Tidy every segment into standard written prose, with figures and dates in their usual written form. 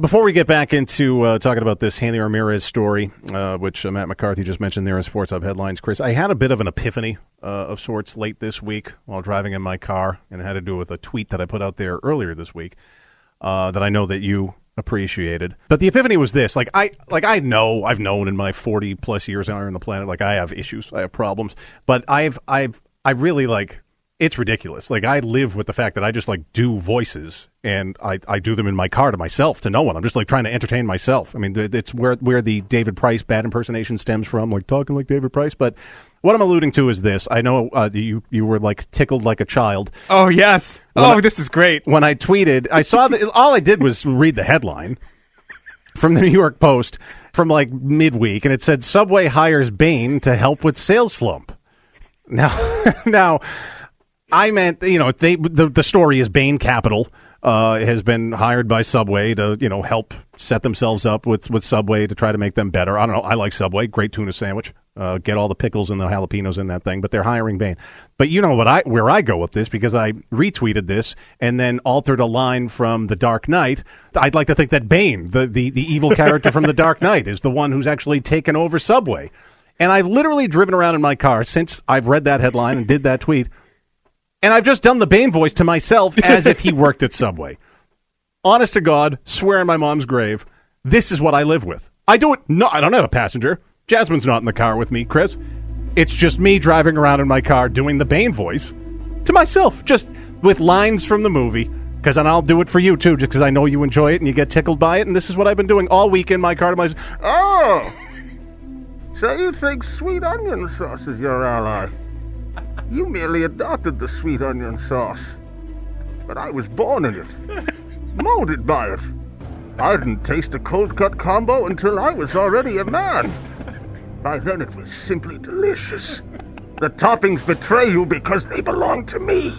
Before we get back into talking about this Hanley Ramirez story, which Matt McCarthy just mentioned there in Sports Hub Headlines, Chris, I had a bit of an epiphany of sorts late this week while driving in my car, and it had to do with a tweet that I put out there earlier this week that I know that you appreciated. But the epiphany was this: I've known in my 40 plus years on the planet, like, I have issues, I have problems, but I really, like, it's ridiculous. Like, I live with the fact that I just, like, do voices, and I do them in my car to myself, to no one. I'm just, like, trying to entertain myself. I mean, it's where the David Price bad impersonation stems from, like, talking like David Price. But what I'm alluding to is this. I know you were, like, tickled like a child. Oh, yes. This is great. When I tweeted, I saw that all I did was read the headline from the New York Post from, like, midweek, and it said, Subway hires Bane to help with sales slump. Now, I meant, the story is Bane Capital has been hired by Subway to, help set themselves up with Subway to try to make them better. I don't know. I like Subway. Great tuna sandwich. Get all the pickles and the jalapenos in that thing. But they're hiring Bane. But you know where I go with this, because I retweeted this and then altered a line from The Dark Knight. I'd like to think that Bane, the evil character from The Dark Knight, is the one who's actually taken over Subway. And I've literally driven around in my car since I've read that headline and did that tweet. And I've just done the Bane voice to myself as if he worked at Subway. Honest to God, swear on my mom's grave, this is what I live with. I do it. No, I don't have a passenger. Jasmine's not in the car with me, Chris. It's just me driving around in my car doing the Bane voice to myself, just with lines from the movie. Because then I'll do it for you, too, just because I know you enjoy it and you get tickled by it. And this is what I've been doing all week in my car to myself. Oh! So you think sweet onion sauce is your ally? You merely adopted the sweet onion sauce. But I was born in it. Molded by it. I didn't taste a cold cut combo until I was already a man. By then it was simply delicious. The toppings betray you because they belong to me.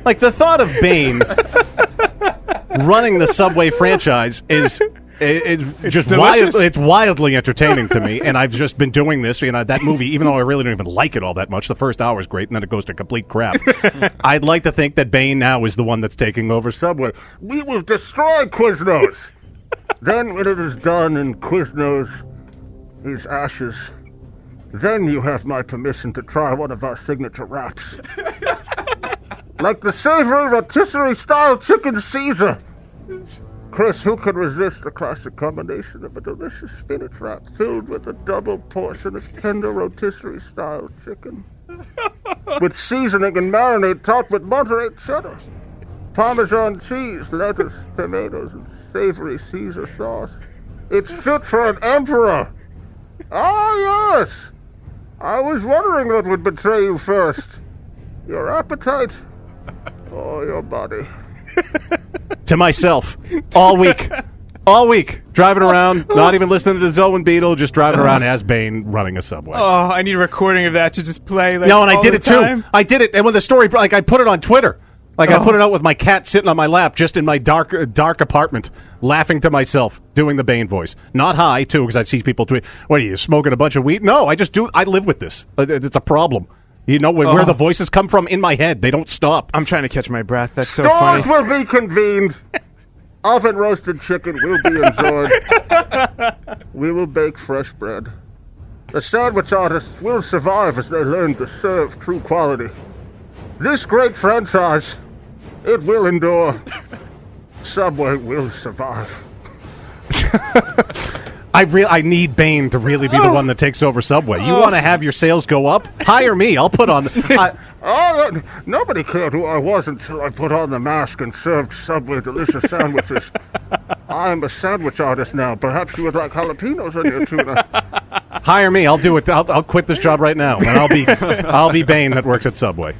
Like, the thought of Bane running the Subway franchise is just it's wildly entertaining to me, and I've just been doing this. That movie, even though I really don't even like it all that much, the first hour is great, and then it goes to complete crap. I'd like to think that Bane now is the one that's taking over Subway. We will destroy Quiznos. Then, when it is done and Quiznos is ashes, then you have my permission to try one of our signature wraps. Like the savory rotisserie-style chicken Caesar. Chris, who could resist the classic combination of a delicious spinach wrap filled with a double portion of tender rotisserie-style chicken? With seasoning and marinade topped with Monterey cheddar, Parmesan cheese, lettuce, tomatoes, and savory Caesar sauce. It's fit for an emperor. Ah, yes. I was wondering what would betray you first. Your appetite or your body. To myself, all week, driving around, not even listening to Zoe and Beetle, just driving around as Bane running a Subway. Oh, I need a recording of that to just play. Like, no, and I did it too. I did it, and when the story, like, I put it on Twitter. Like, I put it out with my cat sitting on my lap, just in my dark apartment, laughing to myself, doing the Bane voice. Not high, too, because I see people tweet, what are you, smoking a bunch of weed? No, I live with this. It's a problem. You know where the voices come from? In my head. They don't stop. I'm trying to catch my breath. That's so funny. Stores will be convened. Oven roasted chicken will be enjoyed. We will bake fresh bread. The sandwich artists will survive as they learn to serve true quality. This great franchise, it will endure. Subway will survive. I need Bane to really be the one that takes over Subway. You want to have your sales go up? Hire me. I'll put on... Nobody cared who I was until I put on the mask and served Subway delicious sandwiches. I'm a sandwich artist now. Perhaps you would like jalapenos on your tuna. Hire me. I'll do it. I'll quit this job right now, and I'll be Bane that works at Subway.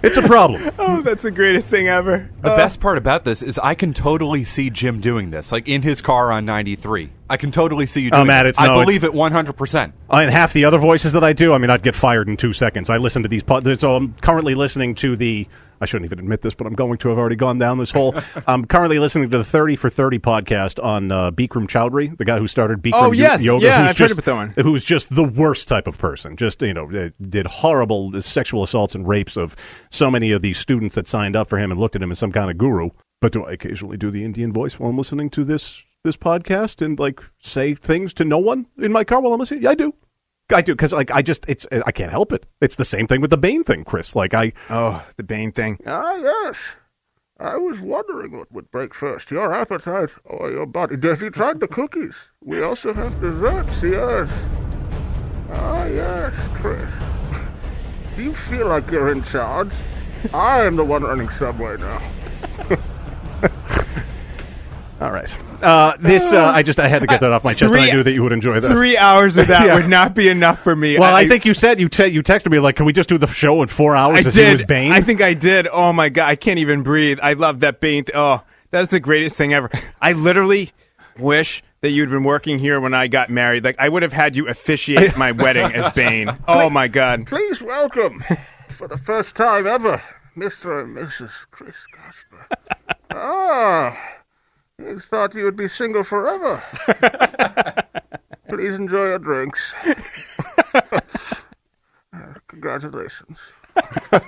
It's a problem. Oh, that's the greatest thing ever. The best part about this is I can totally see Jim doing this, like in his car on 93. I can totally see you doing this. I believe it 100%. And half the other voices that I do, I mean, I'd get fired in 2 seconds. I listen to these so I'm currently listening to I shouldn't even admit this, but I'm going to. I've already gone down this hole. I'm currently listening to the 30 for 30 podcast on Bikram Chowdhury, the guy who started Bikram Yoga. Yeah, I've heard about that one. Who's just the worst type of person. Just, did horrible sexual assaults and rapes of so many of these students that signed up for him and looked at him as some kind of guru. But do I occasionally do the Indian voice while I'm listening to this podcast and like say things to no one in my car while I'm listening? Yeah, I do because like I can't help it. It's the same thing with the Bane thing, Chris. The Bane thing. Ah, yes. I was wondering what would break first, your appetite or your body. Have you tried the cookies? We also have desserts, yes. Ah, yes, Chris. Do you feel like you're in charge? I am the one running Subway now. All right. I had to get that off my chest, and I knew that you would enjoy that. 3 hours of that would not be enough for me. Well, I think you said you texted me like, "Can we just do the show in 4 hours?" I as did. He was Bane? I think I did. Oh my god, I can't even breathe. I love that Bane. That's the greatest thing ever. I literally wish that you'd been working here when I got married. Like I would have had you officiate my wedding as Bane. Oh my god. Please welcome, for the first time ever, Mr. and Mrs. Chris Gasper. I thought you would be single forever. Please enjoy your drinks. Congratulations. I'm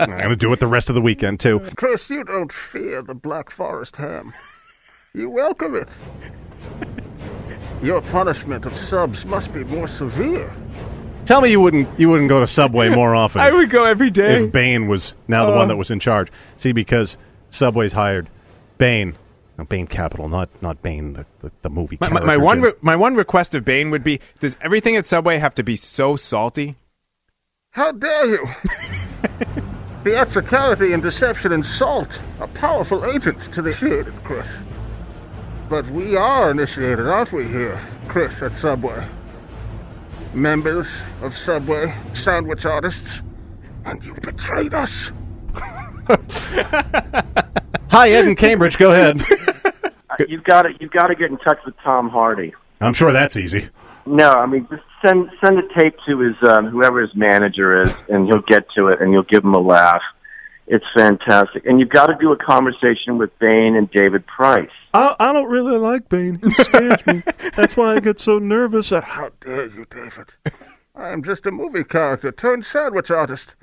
going to do it the rest of the weekend, too. Chris, you don't fear the Black Forest ham. You welcome it. Your punishment of subs must be more severe. Tell me you wouldn't go to Subway more often. I would go every day. If Bane was now the one that was in charge. See, because Subway's hired Bane. No, Bane Capital, not Bane, the movie. My one request of Bane would be: does everything at Subway have to be so salty? How dare you! Theatricality and deception and salt are powerful agents to the initiated, Chris. But we are initiated, aren't we here, Chris, at Subway? Members of Subway, sandwich artists, and you betrayed us. Hi, Ed in Cambridge. Go ahead. You've got to get in touch with Tom Hardy. I'm sure that's easy. No, I mean just send a tape to his whoever his manager is, and he'll get to it, and you'll give him a laugh. It's fantastic, and you've got to do a conversation with Bane and David Price. I don't really like Bane. He scares me. That's why I get so nervous. How dare you, David? I am just a movie character turned sandwich artist,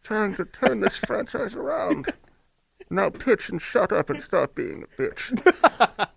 trying to turn this franchise around. Now pitch and shut up and stop being a bitch.